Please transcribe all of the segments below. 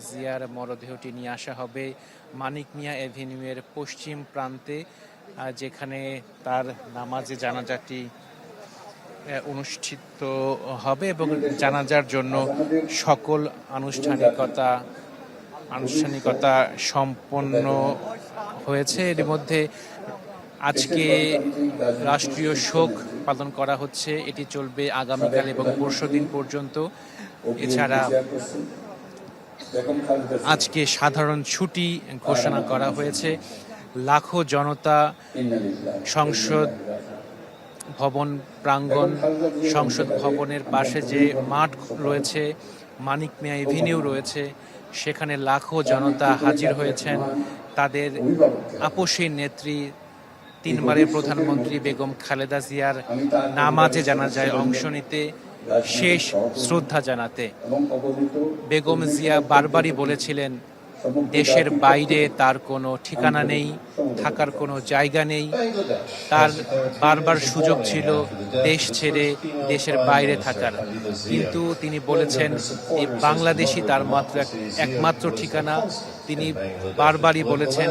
জিয়ার মরদেহটি নিয়ে আসা হবে মানিক মিয়া এভিনিউয়ের পশ্চিম প্রান্তে, যেখানে তার নামাজে জানাজাটি অনুষ্ঠিত হবে এবং জানাজার জন্য সকল আনুষ্ঠানিকতা সম্পন্ন হয়েছে। এর মধ্যে আজকে রাষ্ট্রীয় শোক পালন করা হচ্ছে, এটি চলবে আগামীকাল এবং পরশুদিন পর্যন্ত। এছাড়া আজকে সাধারণ ছুটি ঘোষণা করা হয়েছে। লাখো জনতা সংসদ ভবন প্রাঙ্গণ, সংসদ ভবনের পাশে যে মাঠ রয়েছে, মানিক মিয়া এভিনিউ রয়েছে, সেখানে লাখো জনতা হাজির হয়েছেন তাদের আপসী নেত্রী, তিনবারের প্রধানমন্ত্রী বেগম খালেদা জিয়ার নামাজে জানাজায় অংশ নিতে, শেষ শ্রদ্ধা জানাতে। বেগম জিয়া বারবারই বলেছিলেন দেশের বাইরে তার কোনো ঠিকানা নেই, থাকার কোনো জায়গা নেই। তার বারবার সুযোগ ছিল দেশ ছেড়ে দেশের বাইরে থাকার, কিন্তু তিনি বলেছেন এই বাংলাদেশই তার একমাত্র ঠিকানা। তিনি বারবারই বলেছেন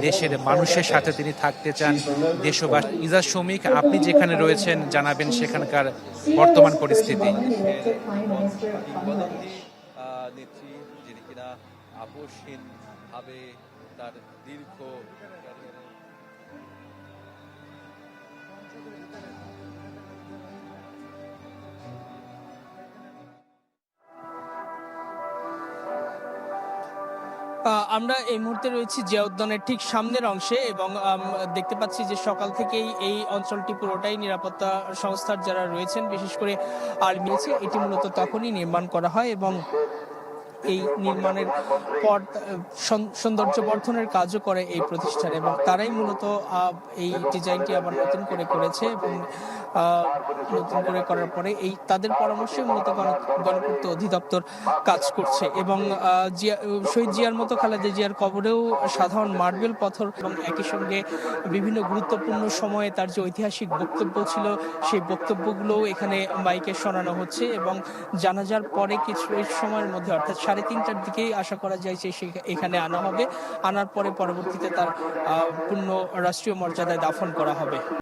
দেশের মানুষের সাথে তিনি থাকতে চান, দেশবাসী। ইজাজ শমিক, আপনি যেখানে রয়েছেন জানাবেন সেখানকার বর্তমান পরিস্থিতি। নেত্রী যিনি কিনা আপসহীনভাবে তার দীর্ঘ আমরা এই মুহূর্তে রয়েছি জিয়া উদ্যানের ঠিক সামনের অংশে এবং দেখতে পাচ্ছি যে সকাল থেকেই এই অঞ্চলটি পুরোটাই নিরাপত্তা সংস্থার যারা রয়েছেন, বিশেষ করে আর্মি আছে, এটি মূলত তখনই নির্মাণ করা হয় এবং এই নির্মাণের পর সৌন্দর্য বর্ধনের কাজও করে এই প্রতিষ্ঠান এবং তারাই মূলত এই ডিজাইনটি আবার নতুন করে করেছে এবং নতুন করে করার পরে এই তাদের পরামর্শে মূলত গণপূর্ত অধিদপ্তর কাজ করছে এবং শহীদ জিয়ার মতো খালেদা জিয়ার কবরেও সাধারণ মার্বেল পাথর এবং একই সঙ্গে বিভিন্ন গুরুত্বপূর্ণ সময়ে তার যে ঐতিহাসিক বক্তব্য ছিল সেই বক্তব্যগুলোও এখানে মাইকে শোনানো হচ্ছে এবং জানাজার পরে কিছু সময়ের মধ্যে অর্থাৎ 3:30টার দিকেই আশা করা যায় যে এখানে আনা হবে। আনার পরে পরবর্তীতে তার পূর্ণ রাষ্ট্রীয় মর্যাদায় দাফন করা হবে।